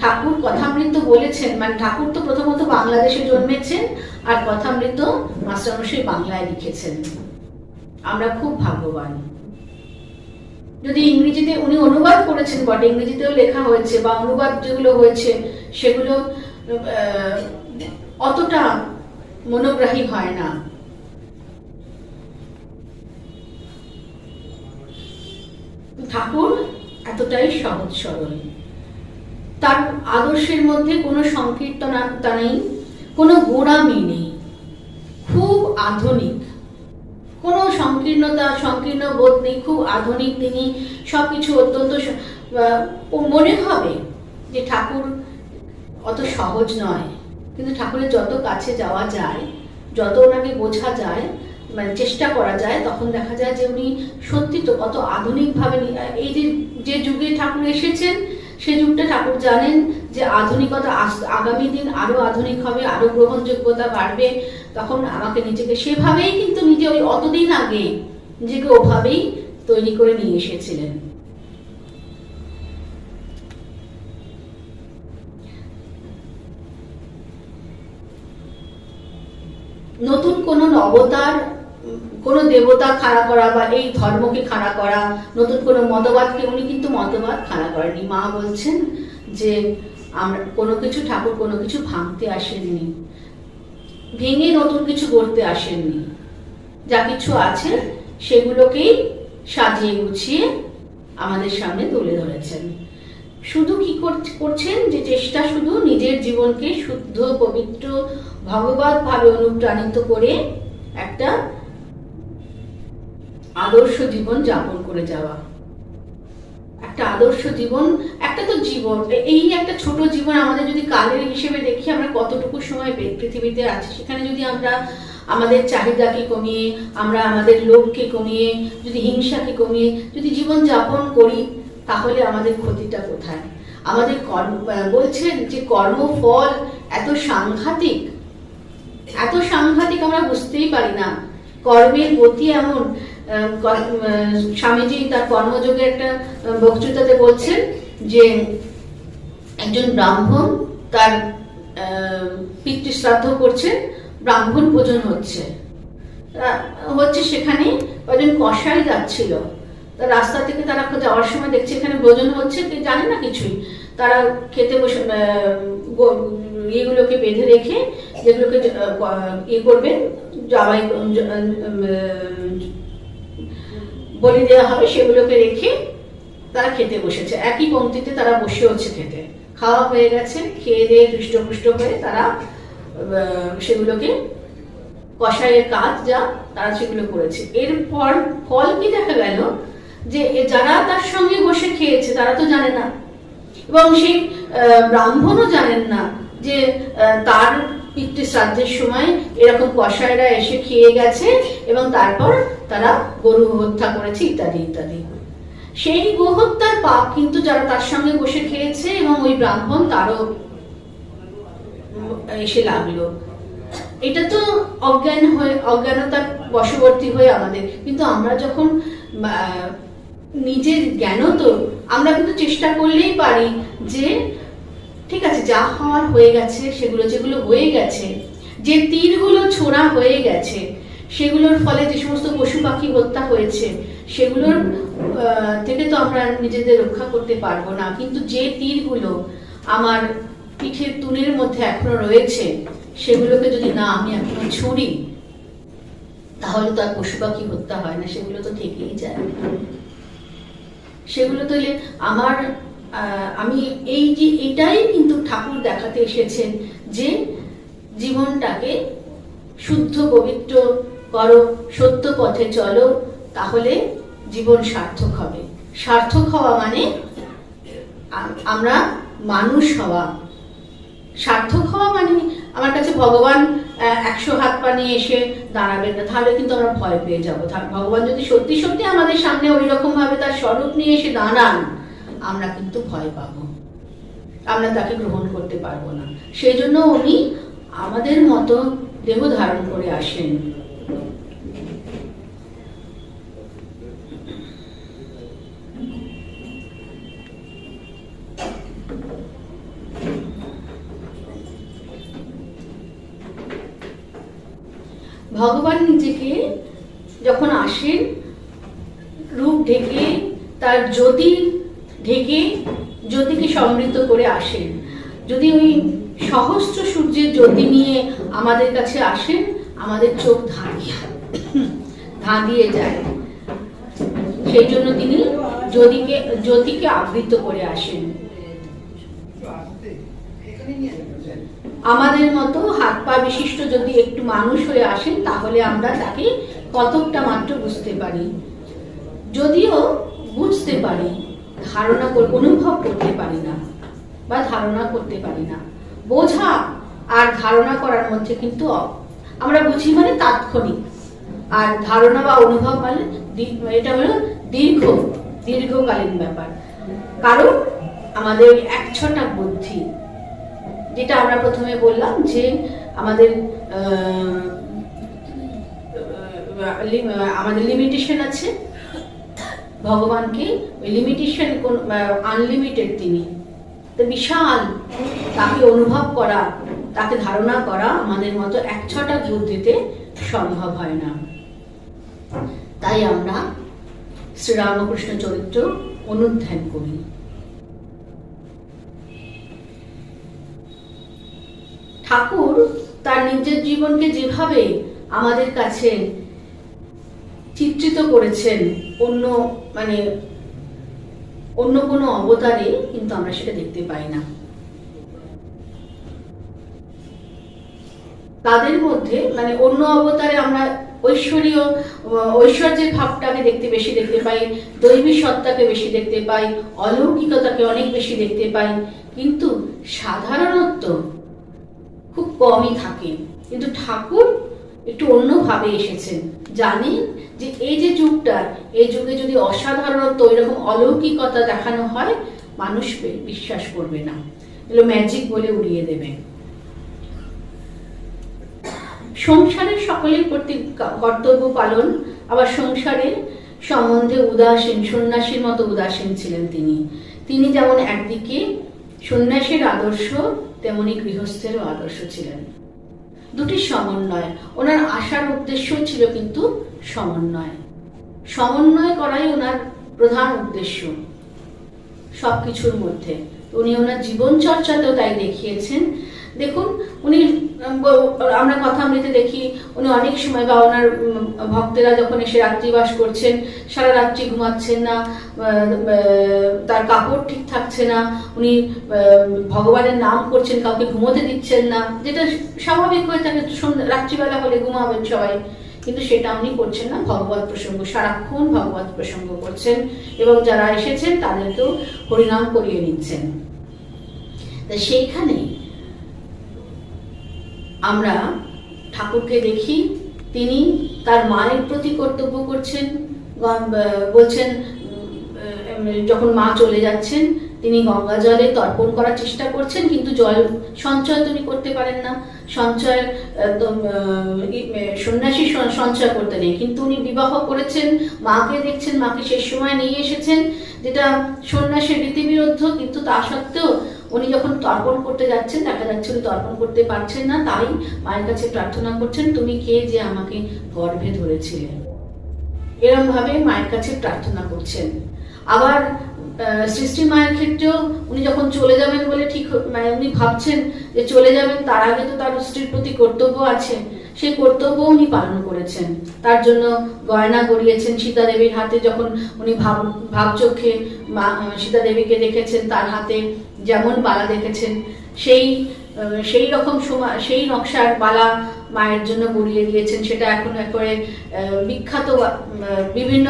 ঠাকুর কথামৃত বলেছেন, মানে ঠাকুর তো প্রথমত বাংলাদেশে জন্মেছেন আর কথামৃত মাস্টারমশাই বাংলায় লিখেছেন। আমরা খুব ভাগ্যবান। যদি ইংরেজিতে উনি অনুবাদ করেছেন বটে, ইংরেজিতেও লেখা হয়েছে বা অনুবাদ যেগুলো হয়েছে সেগুলো অতটা মনোগ্রাহী হয় না। ঠাকুর এতটাই সহজ সরল, তার আদর্শের মধ্যে কোনো সংকীর্তনতা নেই, কোনো গোড়ামি নেই, খুব আধুনিক, কোনো সংকীর্ণ বোধ নেই, খুব আধুনিক। তিনি সবকিছু অত্যন্ত মনে হবে যে ঠাকুর অত সহজ নয়, কিন্তু ঠাকুরের যত কাছে যাওয়া যায়, যত ওনাকে বোঝা যায়, মানে চেষ্টা করা যায়, তখন দেখা যায় যে উনি সত্যি তো কত আধুনিকভাবে, এই যে যুগে ঠাকুর এসেছেন সে যুগটা ঠাকুর জানেন যে আধুনিকতা আগামী দিন আরো আধুনিক হবে, আরো গ্রহণযোগ্যতা বাড়বে, তখন আমাকে নিজেকে সেভাবেই, কিন্তু নিজে ওই অতদিন আগে নিজেকে ওভাবেই তৈরি করে নিয়ে এসেছিলেন। নতুন কোন অবতার, কোন দেবতা খাড়া করা বা এই ধর্মকে খাড়া করা, নতুন কোন মতবাদকে উনি কিন্তু মতবাদ খাড়া করেনি। মা বলছেন যে আমরা কোনো কিছু, ঠাকুর কোনো কিছু ভাঙতে আসেননি, ভেঙে নতুন কিছু গড়তে আসেননি, যা কিছু আছে সেগুলোকেই সাজিয়ে গুছিয়ে আমাদের সামনে তুলে ধরেছেন। শুধু কি করছেন যে চেষ্টা শুধু নিজের জীবনকে শুদ্ধ পবিত্র ভগবত ভাবে অনুপ্রাণিত করে একটা আদর্শ জীবন যাপন করে যাওয়া, একটা আদর্শ জীবন, একটা তো জীবন, এই একটা ছোট জীবন আমাদের যদি কালের হিসেবে দেখি, আমরা কতটুকু সময় পৃথিবীতে আছি, সেখানে যদি আমরা আমাদের চাহিদাকে কমিয়ে, আমরা আমাদের লোভকে কমিয়ে, যদি হিংসাকে কমিয়ে যদি জীবন যাপন করি, তাহলে আমাদের ক্ষতিটা কোথায়? আমাদের বলছেন যে কর্মফল এত সাংঘাতিক, এত সাংঘাতিক আমরা বুঝতেই পারি না। কর্মের গতি এমন, স্বামীজি তার কর্মযোগে একটা বক্তৃতাতে বলছেন যে একজন ব্রাহ্মণ তার পিতৃশ্রাদ্ধ করছেন, ব্রাহ্মণ ভোজন হচ্ছে, সেখানে কয়েকজন কসাই যাচ্ছিল, তার রাস্তা থেকে তারা যাওয়ার সময় দেখছে এখানে ভোজন হচ্ছে, জানে না কিছুই, তারা খেতে বসে এগুলোকে বেঁধে রেখে, যেগুলোকে করবেন জবাই বলি দেওয়া হবে, সেগুলোকে রেখে তারা খেতে বসেছে। একই পংক্তিতে তারা বসে হচ্ছে খেতে, খাওয়া হয়ে গেছে, খেয়ে দিয়ে হৃষ্টপুষ্ট হয়ে তারা সেগুলোকে, কসাইয়ের কাজ যা, তারা সেগুলো করেছে। এরপর ফল কি দেখা গেল যে যারা তার সঙ্গে বসে খেয়েছে তারা তো জানে না, এবং সেই ব্রাহ্মণও জানেন না যে তার পিতৃ শ্রাদ্ধের সময় এরকম কসাইরা এসে খেয়ে গেছে এবং তারপর তারা গরু হত্যা করেছে ইত্যাদি ইত্যাদি। সেই গোহত্যার পাপ কিন্তু যারা তার সঙ্গে বসে খেয়েছে এবং ওই ব্রাহ্মণ তারও এসে লাগলো। এটা তো অজ্ঞানতার বশবর্তী হয়ে আমাদের, কিন্তু আমরা যখন নিজের জ্ঞান তো আমরা কিন্তু চেষ্টা করলেই পারি যে ঠিক আছে যা হওয়ার হয়ে গেছে, সেগুলো যেগুলো হয়ে গেছে, যে তীরগুলো ছোড়া হয়ে গেছে, সেগুলোর ফলে যে সমস্ত পশু পাখি হত্যা হয়েছে সেগুলোর থেকে তো আমরা নিজেদের রক্ষা করতে পারবো না, কিন্তু যে তীরগুলো আমার পিঠের তুলের মধ্যে এখনো রয়েছে সেগুলোকে যদি না আমি এখনো ছুঁড়ি তাহলে তো আর পশু পাখি হত্যা হয় না, সেগুলো তো থেকেই যায়। সেগুলো তাহলে আমি এই যে এটাই কিন্তু ঠাকুর দেখাতে এসেছেন যে জীবনটাকে শুদ্ধ পবিত্র করো, সত্য পথে চলো, তাহলে জীবন সার্থক হবে। সার্থক হওয়া মানে আমরা মানুষ হওয়া। সার্থক হওয়া মানে আমার কাছে ভগবান 100 হাত পা নিয়ে এসে দাঁড়াবেন না, তাহলে কিন্তু আমরা ভয় পেয়ে যাবো। ভগবান যদি সত্যি সত্যি আমাদের সামনে ওই রকম ভাবে তার স্বরূপ নিয়ে এসে দাঁড়ান, আমরা কিন্তু ভয় পাবো, আমরা তাকে গ্রহণ করতে পারবো না। সেই জন্য উনি আমাদের মতো দেহ ধারণ করে আসেন। ভগবান নিজেকে যখন আসেন রূপ ঢেকে, তার জ্যোতি ঢেকে, জ্যোতিকে সমৃদ্ধ করে আসেন। যদি ওই সহস্র সূর্যের জ্যোতি নিয়ে আমাদের কাছে আসেন, আমাদের চোখ ধাঁধিয়ে যায়। সেই জন্য তিনি জ্যোতিকে আবৃত করে আসেন। আমাদের মতো হাত পা বিশিষ্ট যদি একটু মানুষ হয়ে আসেন তাহলে আমরা তাকে কতকটা মাত্র বুঝতে পারি, যদিও বুঝতে পারি, ধারণা অনুভব করতে পারি না বা ধারণা করতে পারি না। বোঝা আর ধারণা করার মধ্যে কিন্তু আমরা বুঝি মানে তাৎক্ষণিক, আর ধারণা বা অনুভব মানে এটা হলো দীর্ঘকালীন ব্যাপার। কারণ আমাদের একছটা বুদ্ধি, যেটা আমরা প্রথমে বললাম যে আমাদের লিমিটেশন আছে, ভগবানকে ওই লিমিটেশন আনলিমিটেড, তিনি তো বিশাল। তাকে অনুভব করা, তাকে ধারণা করা আমাদের মতো একছটা বুদ্ধিতে সম্ভব হয় না। তাই আমরা শ্রীরামকৃষ্ণ চরিত্র অনুধ্যান করি। ঠাকুর তার নিজের জীবনকে যেভাবে আমাদের কাছে চিত্রিত করেছেন অন্য কোনো অবতারে কিন্তু আমরা সেটা দেখতে পাই না। তাদের মধ্যে অন্য অবতারে আমরা ঐশ্বর্যের ভাবটাকে বেশি দেখতে পাই, দৈবী সত্তাকে বেশি দেখতে পাই, অলৌকিকতাকে অনেক বেশি দেখতে পাই, কিন্তু সাধারণত্ব খুব কমই থাকে। কিন্তু ঠাকুর একটু অন্যভাবে এসেছেন, জানেন যে এই যে যুগটা, এই যুগে যদি অসাধারণত্ব এরকম অলৌকিকতা দেখানো হয় মানুষ বিশ্বাস করবে না, এগুলো ম্যাজিক বলে উড়িয়ে দেবে। সংসারের সকলের প্রতি কর্তব্য পালন, আবার সংসারের সম্বন্ধে উদাসীন, সন্ন্যাসীর মতো উদাসীন ছিলেন তিনি যেমন একদিকে সন্ন্যাসীর আদর্শ তেমনি গৃহস্থেরও আদর্শ ছিলেন। দুটি সমন্বয়, ওনার আসার উদ্দেশ্য ছিল কিন্তু সমন্বয় করাই ওনার প্রধান উদ্দেশ্য সবকিছুর মধ্যে। উনি ওনার জীবন চর্চাতেও তাই দেখিয়েছেন। দেখুন, উনি আমরা কথামৃতে দেখি উনি অনেক সময় বা ওনার ভক্তেরা যখন এসে রাত্রিবাস করছেন, সারা রাত্রি ঘুমাচ্ছেন না, তার কাপড় ঠিক থাকছে না, উনি ভগবানের নাম করছেন, কাউকে ঘুমোতে দিচ্ছেন না, যেটা স্বাভাবিক হয়ে থাকে, রাত্রিবেলা হলে ঘুমাবেন সবাই, কিন্তু সেটা উনি করছেন না। ভগবত প্রসঙ্গ, সারাক্ষণ ভগবত প্রসঙ্গ করছেন এবং যারা এসেছেন তাদেরকেও হরিনাম করিয়ে নিচ্ছেন। তাই সেইখানে আমরা ঠাকুরকে দেখি তিনি তার মায়ের প্রতি কর্তব্য করছেন, বলছেন যখন মা চলে যাচ্ছেন তিনি গঙ্গা জলে তর্পণ করার চেষ্টা করছেন, কিন্তু জল সঞ্চয় তিনি করতে পারেন না। সঞ্চয় সন্ন্যাসী সঞ্চয় করতে নেই, কিন্তু উনি বিবাহ করেছেন, মাকে দেখছেন, মাকে শেষ সময় নিয়ে এসেছেন, যেটা সন্ন্যাসের রীতিবিরুদ্ধ, কিন্তু তা সত্ত্বেও উনি যখন তর্পণ করতে যাচ্ছেন দেখা যাচ্ছে উনি তর্পণ করতে পারছেন না, তাই মায়ের কাছে প্রার্থনা করছেন, তুমি কে যে আমাকে গর্ভে ধরেছিলে, এরকম ভাবে মায়ের কাছে প্রার্থনা করছেন। আবার সৃষ্টি মায়ের ক্ষেত্রেও উনি যখন চলে যাবেন বলে ঠিক মানে উনি ভাবছেন যে চলে যাবেন, তার আগে তো তার স্ত্রীর প্রতি কর্তব্য আছে, সেই কর্তব্য উনি পালন করেছেন। তার জন্য গয়না গড়িয়েছেন সীতা দেবীর হাতে, যখন উনি ভাবচক্ষে সীতা দেবীকে দেখেছেন, তার হাতে যেমন বালা দেখেছেন সেই রকম সময় সেই নকশার বালা মায়ের জন্য গড়িয়ে দিয়েছেন। সেটা এখন একেবারে বিখ্যাত, বিভিন্ন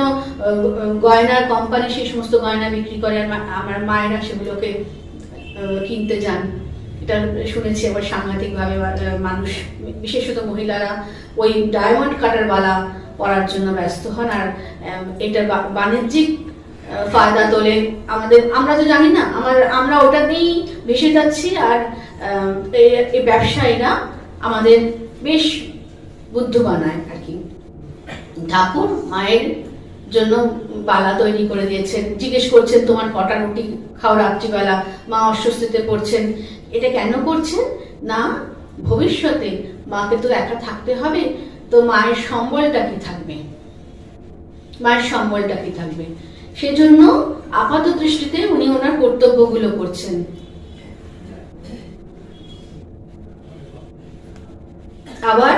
গয়নার কোম্পানি সেই সমস্ত গয়না বিক্রি করে, আর আমার মায়েরা সেগুলোকে কিনতে যান। এটা শুনেছি। আবার সাংঘাতিকভাবে মানুষ, বিশেষত মহিলারা, ওই ডায়মন্ড কাটার বালা পরার জন্য ব্যস্ত হন, আর এটার বাণিজ্যিক ফায়দা তোলে। আমরা তো জানি না, আমরা ওটা দিয়েই ভেসে যাচ্ছি। আর এই ব্যবসায়ীরা আমাদের বেশ বুদ্ধ বানায় আর কি। ঠাকুর মায়ের জন্য বালা তৈরি করে দিয়েছেন, জিজ্ঞেস করছেন তোমার কটা রুটি খাও রাত্রিবেলা, মা অস্বস্তিতে পড়ছেন। এটা কেন করছেন না, ভবিষ্যতে মাকে তো একা থাকতে হবে, তো মায়ের সম্বলটা কি থাকবে, মায়ের সম্বলটা কি থাকবে, সেজন্য আপাত দৃষ্টিতে উনি ওনার কর্তব্যগুলো করছেন। আবার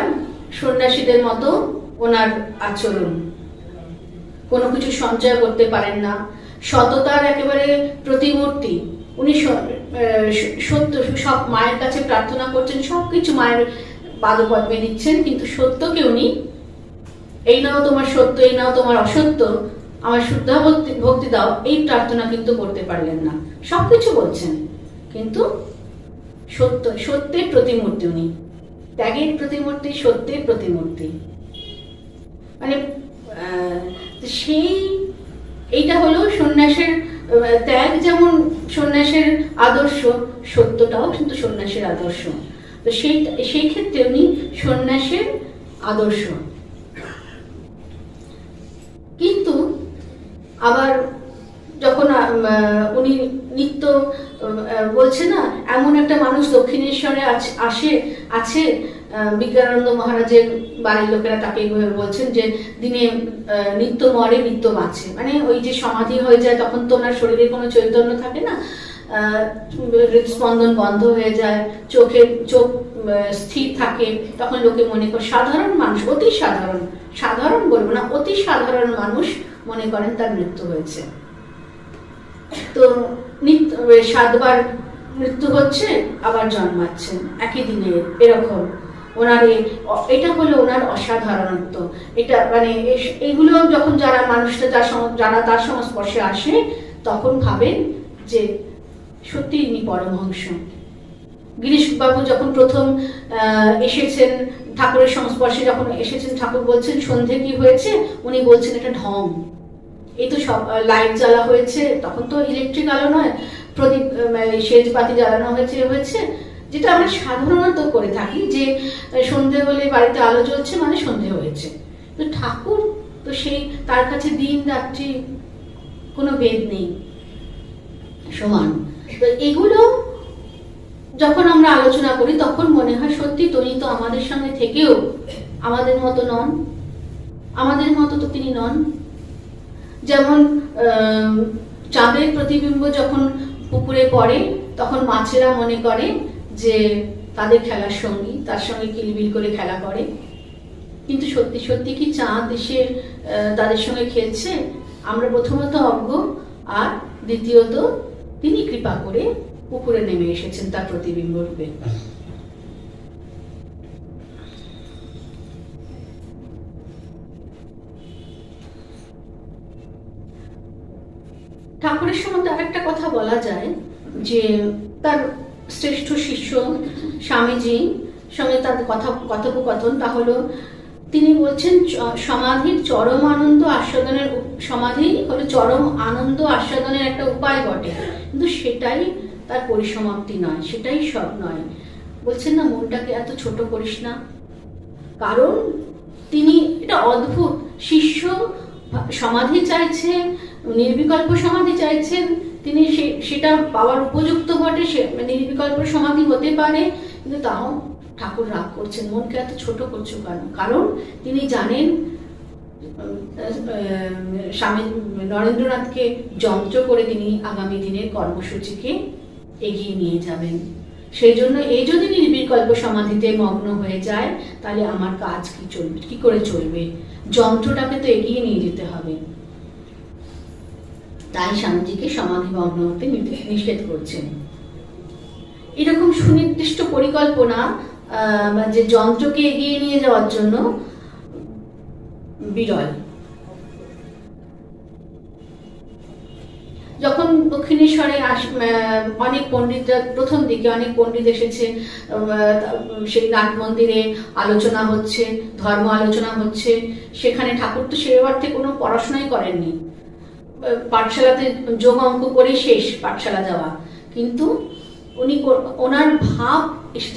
সন্ন্যাসীদের মতো ওনার আচরণ, কোনো কিছু সঞ্চয় করতে পারেন না, সততার একেবারে প্রতিমূর্তি উনি। সত্য সব মায়ের কাছে প্রার্থনা করছেন, সবকিছু মায়ের পাদপদ্মে দিচ্ছেন, কিন্তু সত্যকে উনি এই নাও তোমার সত্য, এই নাও তোমার অসত্য, আমার শুদ্ধা ভক্তি দাও, এই প্রার্থনা কিন্তু করতে পারলেন না। সবকিছু বলছেন, কিন্তু সত্যের প্রতিমূর্তি উনি, ত্যাগের প্রতিমূর্তি, সত্যের প্রতিমূর্তি। মানে এইটা হলো সন্ন্যাসের ত্যাগ, যেমন সন্ন্যাসের আদর্শ, সত্যটাও কিন্তু সন্ন্যাসের আদর্শ। তো সেই ক্ষেত্রে উনি সন্ন্যাসের আদর্শ। কিন্তু আবার যখন উনি নিত্য বলছে না, এমন একটা মানুষ দক্ষিণেশ্বরে আছে, বিজ্ঞানানন্দ মহারাজের বাড়ির লোকেরা তাকে এইভাবে বলছেন যে দিনে নিত্য মরে নিত্য বাঁচে, মানে ওই যে সমাধি হয়ে যায় তখন তো ওনার শরীরে কোনো চৈতন্য থাকে না, হৃদস্পন্দন বন্ধ হয়ে যায়, চোখ স্থির থাকে, তখন লোকে মনে করে সাধারণ মানুষ, অতি সাধারণ বলবো না, অতি সাধারণ মানুষ মনে করেন তার মৃত্যু হয়েছে। তো 7বার মৃত্যু হচ্ছে, আবার জন্মাচ্ছেন একই দিনে, এরকম ওনার এটা হলো ওনার অসাধারণত্ব। এটা মানে এইগুলো যখন যারা তার সংস্পর্শে আসে তখন ভাবেন যে সত্যি ইনি পরমহংস। গিরিশ বাবু যখন প্রথম এসেছেন ঠাকুরের সংস্পর্শে, যখন এসেছেন ঠাকুর বলছেন সন্ধে কি হয়েছে, উনি বলছেন এটা ঢং, এই তো সব লাইট জ্বালা হয়েছে, তখন তো ইলেকট্রিক আলো নয়, প্রদীপ সেজ বাতি জ্বালানো হয়েছে, যেটা আমরা সাধারণত করে থাকি যে সন্ধে হলে বাড়িতে আলো জ্বলছে মানে সন্ধে হয়েছে। তো ঠাকুর তো সেই, তার কাছে দিন রাত্রি কোনো ভেদ নেই, সমান। তো এগুলো যখন আমরা আলোচনা করি তখন মনে হয় সত্যি তিনি তো আমাদের সঙ্গে থেকেও আমাদের মতো নন, আমাদের মতো তো তিনি নন। যেমন চাঁদের প্রতিবিম্ব যখন পুকুরে পড়ে তখন মাছেরা মনে করে যে তাদের খেলার সঙ্গী, তার সঙ্গে কিলবিল করে খেলা করে, কিন্তু সত্যি সত্যি কি চাঁদ এসে তাদের সঙ্গে খেলছে? আমরা প্রথমত অজ্ঞ, আর দ্বিতীয়ত তিনি কৃপা করে পুকুরে নেমে এসেছেন তার প্রতিবিম্ব রূপে। ঠাকুরের সম্বন্ধে আরেকটা কথা বলা যায় যে তার শ্রেষ্ঠ শিষ্য স্বামীজি সঙ্গে তার কথোপকথন, তা হলো তিনি বলছেন সমাধির চরম আনন্দ আস্বাদনের, সমাধি হলো চরম আনন্দ আস্বাদনের একটা উপায় বটে, কিন্তু সেটাই তার পরিসমাপ্তি নয়, সেটাই সব নয়। বলছেন না মনটাকে এত ছোট করিস না, কারণ তিনি এটা অদ্ভুত, শিষ্য সমাধি চাইছে, নির্বিকল্প সমাধি চাইছেন, তিনি সেটা পাওয়ার উপযুক্ত বটে, সে নির্বিকল্প সমাধি হতে পারে, কিন্তু তাও ঠাকুর রাগ করছেন, মনকে এত ছোট করছো কেন? কারণ তিনি জানেন স্বামী নরেন্দ্রনাথকে যন্ত্র করে তিনি আগামী দিনের কর্মসূচিকে এগিয়ে নিয়ে যাবেন। সেই জন্য এই যদি নির্বিকল্প সমাধিতে মগ্ন হয়ে যায়, তাহলে আমার কাজ কি করে চলবে? যন্ত্রটাকে তো এগিয়ে নিয়ে যেতে হবে। তাই স্বামীজিকে সমাধি মগ্ন হতে নিষেধ করছেন। এরকম সুনির্দিষ্ট পরিকল্পনা যে যন্ত্রকে এগিয়ে নিয়ে যাওয়ার জন্য বিরল। যখন দক্ষিণেশ্বরে অনেক পণ্ডিত, প্রথম দিকে অনেক পণ্ডিত এসেছে, সেই নাট মন্দিরে আলোচনা হচ্ছে, ধর্ম আলোচনা হচ্ছে, সেখানে ঠাকুর তো সে অর্থে কোনো পড়াশোনাই করেননি, পাঠশালাতে যোগ অঙ্ক করে শেষ পাঠশালা যাওয়া, কিন্তু উনি ওনার ভাব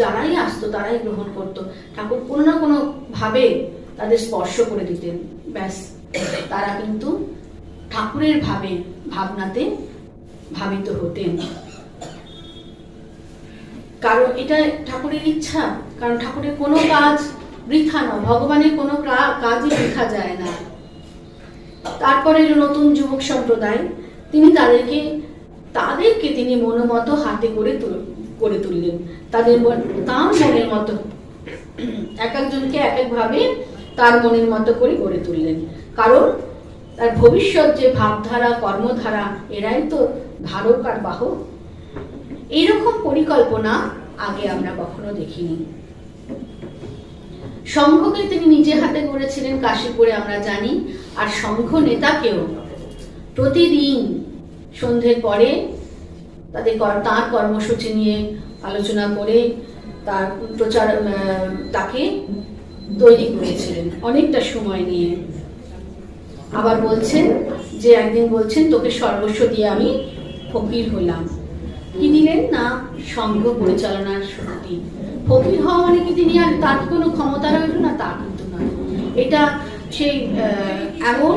যারাই আসতো তারাই গ্রহণ করতো। ঠাকুর কোনো না কোনো ভাবে তাদের স্পর্শ করে দিতেন, ব্যাস তারা কিন্তু ঠাকুরের ভাবনাতে ভাবিত হতেন। কারণ এটা ঠাকুরের ইচ্ছা, কারণ ঠাকুরের কোনো কাজ বৃথা নয়, ভগবানের কোনো কাজই বৃথা যায় না। তারপরে নতুন যুবক সম্প্রদায়, তিনি তাদেরকে তিনি মনোমতো হাতে করে তুললেন, তার মনের মতো, এক একজনকে এক একভাবে তার মনের মতো করে গড়ে তুললেন। কারণ তার ভবিষ্যৎ যে ভাবধারা, কর্মধারা, এরাই তো ধারক আর বাহক। এইরকম পরিকল্পনা আগে আমরা কখনো দেখিনি। সংঘকে তিনি নিজে হাতে গড়েছিলেন কাশীপুরে, আমরা জানি। আর সংঘ নেতাকেও প্রতিদিন সন্ধ্যের পরে তার কর্মসূচি নিয়ে আলোচনা করে তার তাকে তৈরি করেছিলেন অনেকটা সময় নিয়ে। আবার বলছেন যে একদিন বলছেন, তোকে সর্বস্ব দিয়ে আমি ফকির হলাম। কি দিলেন না? সংঘ পরিচালনার শক্তি। ফকির হওয়া মানে কি তিনি আর তার কোনো ক্ষমতা রইল না? তা কিন্তু নয়। এটা সেই এমন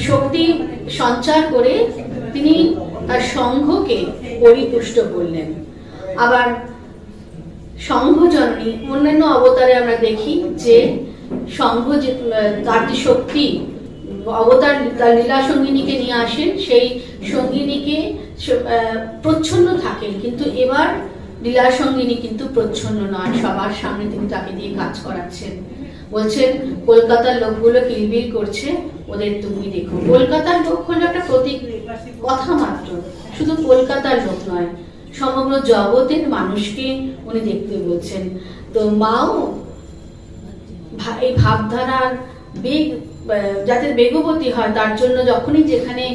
শক্তি সঞ্চার করে তিনি তার সংঘকে পরিপুষ্ট করলেন। আবার সংঘ জননী, অন্যান্য অবতারে আমরা দেখি যে সংঘ যে তার যে শক্তি, অবতার তার লীলা সঙ্গিনীকে নিয়ে আসেন, সেই সঙ্গিনীকে প্রচ্ছন্ন থাকেন, কিন্তু এবার লীলা সঙ্গিনী কিন্তু প্রচ্ছন্ন নয়, সবার সামনে তিনি তাকে দিয়ে কাজ করাচ্ছেন। বলছেন কলকাতার লোকগুলো কিলবিল করছে, ওদের তুমি দেখো। কলকাতার লোক হলো একটা প্রতীক, কথা মাত্র, শুধু কলকাতার লোক নয়, সমগ্র জগতের মানুষকে উনি দেখতে বলছেন। তো মাও এই ভাবধারার যাতে বেগবতী হয়, তার জন্য যখনই যেখানে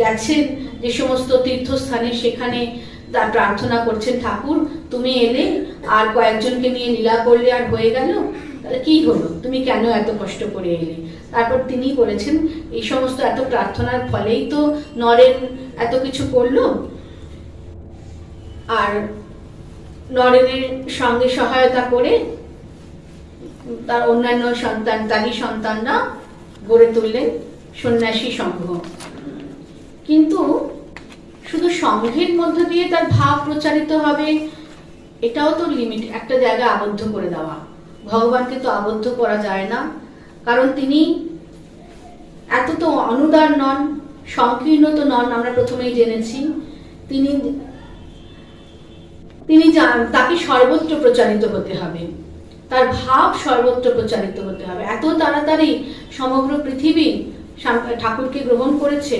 গেছেন যে সমস্ত তীর্থস্থানে, সেখানে তার প্রার্থনা করছেন, ঠাকুর তুমি এলে আর কয়েকজনকে নিয়ে লীলা করলে আর হয়ে গেল, তাহলে কি হলো? তুমি কেন এত কষ্ট করে এলে? তারপর তিনি বলেছেন এই সমস্ত এত প্রার্থনার ফলেই তো নরেন এত কিছু করলো, আর নরেনের সঙ্গে সহায়তা করে তার অন্যান্য তারই সন্তানরা গড়ে তুললেন সন্ন্যাসী সংঘ। কিন্তু শুধু সংঘের মধ্য দিয়ে তার ভাব প্রচারিত হবে, এটাও তো লিমিট, একটা জায়গায় আবদ্ধ করে দেওয়া। ভগবানকে তো আবদ্ধ করা যায় না, কারণ তিনি এত তো অনুদার নন, সংকীর্ণ তো নন, আমরা প্রথমেই জেনেছি। তিনি তাকে সর্বত্র প্রচারিত হতে হবে, তার ভাব সর্বত্র প্রচারিত হতে হবে। এত তাড়াতাড়ি সমগ্র পৃথিবী ঠাকুরকে গ্রহণ করেছে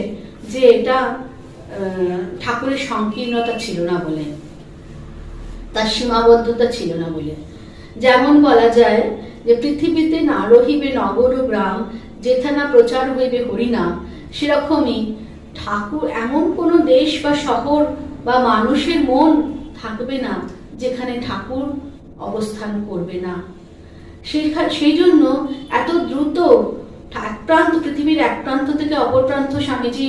যে এটা ঠাকুরের সংকীর্ণতা ছিল না বলে, তার সীমাবদ্ধতা ছিল না বলে। যেমন বলা যায় যে পৃথিবীতে না রহিবে নগর ও গ্রাম, যেথা না প্রচার হইবে হরিনাম, সেরকমই ঠাকুর এমন কোনো দেশ বা শহর বা মানুষের মন থাকবে না যেখানে ঠাকুর অবস্থান করবে না। সেই জন্য এত দ্রুত এক প্রান্ত, পৃথিবীর এক প্রান্ত থেকে অপর প্রান্ত স্বামীজি,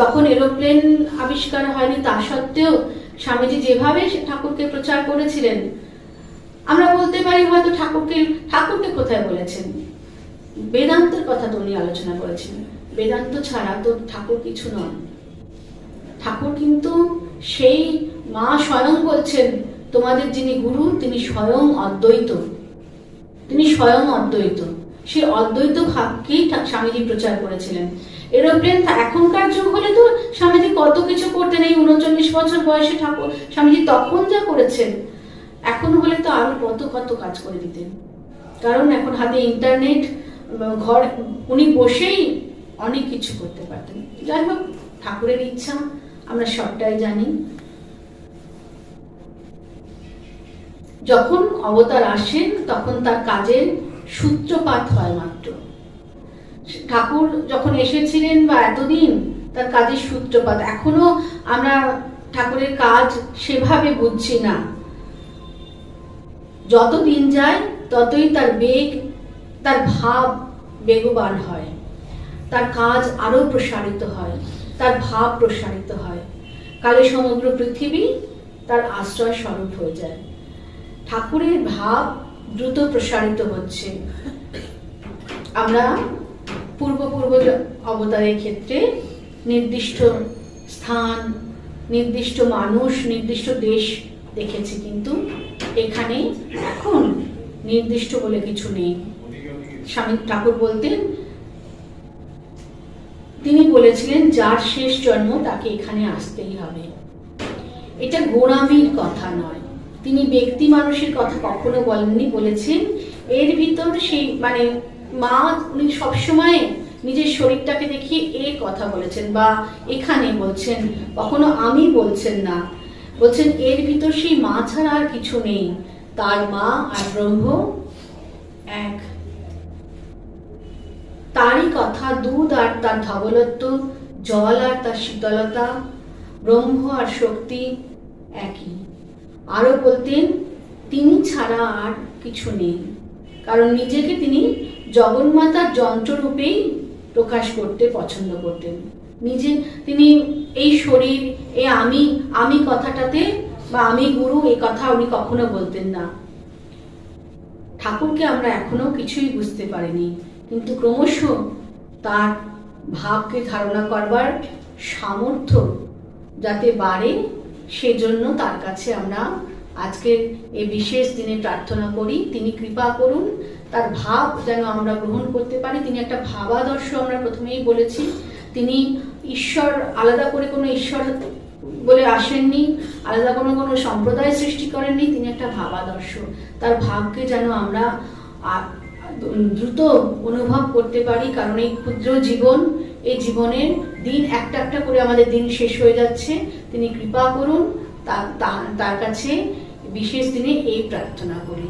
তখন এরোপ্লেন আবিষ্কার হয়নি, তা সত্ত্বেও স্বামীজি যেভাবে ঠাকুরকে প্রচার করেছিলেন, আমরা বলতে পারি হয়তো ঠাকুরকে কোথায় বলেছেন, বেদান্তের কথা তো উনি আলোচনা করেছেন। বেদান্ত ছাড়া তো ঠাকুর কিছু নন। ঠাকুর কিন্তু সেই মা স্বয়ং বলছেন, তোমাদের যিনি গুরু তিনি স্বয়ং অদ্বৈত, তিনি স্বয়ং অদ্বৈত। সেই অদ্বৈত ভাবকেই স্বামীজি প্রচার করেছিলেন। এরোপ্লেন এখনকার যুগ হলে তো স্বামীজি কত কিছু করতেন, এই 39 বছর বয়সে ঠাকুর স্বামীজি তখন যা করেছেন, এখন হলে তো আরো কত কত কাজ করে দিতেন। কারণ এখন হাতে ইন্টারনেট, ঘর, উনি বসেই অনেক কিছু করতে পারতেন। যাই হোক, ঠাকুরের ইচ্ছা, আমরা সবটাই জানি। যখন অবতার আসেন তখন তার কাজের সূত্রপাত হয় মাত্র। ঠাকুর যখন এসেছিলেন বা এতদিন তার কাজের সূত্রপাত, এখনো আমরা ঠাকুরের কাজ সেভাবে বুঝছি না। যত দিন যায় ততই তার বেগ, তার ভাব বেগবান হয়, তার কাজ আরো প্রসারিত হয়, তার ভাব প্রসারিত হয়। কালে সমগ্র পৃথিবী তার আশ্রয় স্বরূপ হয়ে যায়। ঠাকুরের ভাব দ্রুত প্রসারিত হচ্ছে। আমরা পূর্ব অবতারের ক্ষেত্রে নির্দিষ্ট স্থান, নির্দিষ্ট মানুষ, নির্দিষ্ট দেশ দেখেছি, কিন্তু এখানে এখন নির্দিষ্ট বলে কিছু নেই। স্বামী ঠাকুর বলতেন, তিনি বলেছিলেন যার শেষ জন্ম তাকে এখানে আসতেই হবে। এটা গোঁড়ামির কথা নয়, তিনি ব্যক্তি মানুষের কথা কখনো বলেননি। বলেছেন এর ভিতর সেই মানে মা, উনি সবসময় নিজের শরীরটাকে দেখিয়ে এ কথা বলেছেন, বা এখানে বলছেন, কখনো আমি বলছেন না। বলছেন এর ভিতর সেই মা ছাড়া আর কিছু নেই, তার মা আর ব্রহ্ম এক। তারই কথা, দুধ আর তার ধবলত্ব, জল আর তার শীতলতা, ব্রহ্ম আর শক্তি একই। আরো বলতেন তিনি ছাড়া আর কিছু নেই, কারণ নিজেকে তিনি জগন্মাতার যন্ত্ররূপেই প্রকাশ করতে পছন্দ করতেন। তিনি এই শরীর, এই আমি কথাটাতে বা আমি গুরু এই কথা উনি কখনো বলতেন না। ঠাকুরকে আমরা এখনো কিছুই বুঝতে পারিনি, কিন্তু ক্রমশ তার ভাবকে ধারণা করবার সামর্থ্য যাতে বাড়ে, সেজন্য তার কাছে আমরা আজকের এই বিশেষ দিনে প্রার্থনা করি। তিনি কৃপা করুন, তার ভাব যেন আমরা গ্রহণ করতে পারি। তিনি একটা ভাবাদর্শ, আমরা প্রথমেই বলেছি, তিনি ঈশ্বর আলাদা করে কোনো ঈশ্বর বলে আসেননি, আলাদা কোনো সম্প্রদায় সৃষ্টি করেননি, তিনি একটা ভাবাদর্শ। তার ভাবকে যেন আমরা দ্রুত অনুভব করতে পারি, কারণ এই ক্ষুদ্র জীবন, এই জীবনের দিন একটা একটা করে আমাদের দিন শেষ হয়ে যাচ্ছে। তিনি কৃপা করুন, তার কাছে বিশেষ দিনে এই প্রার্থনা করি।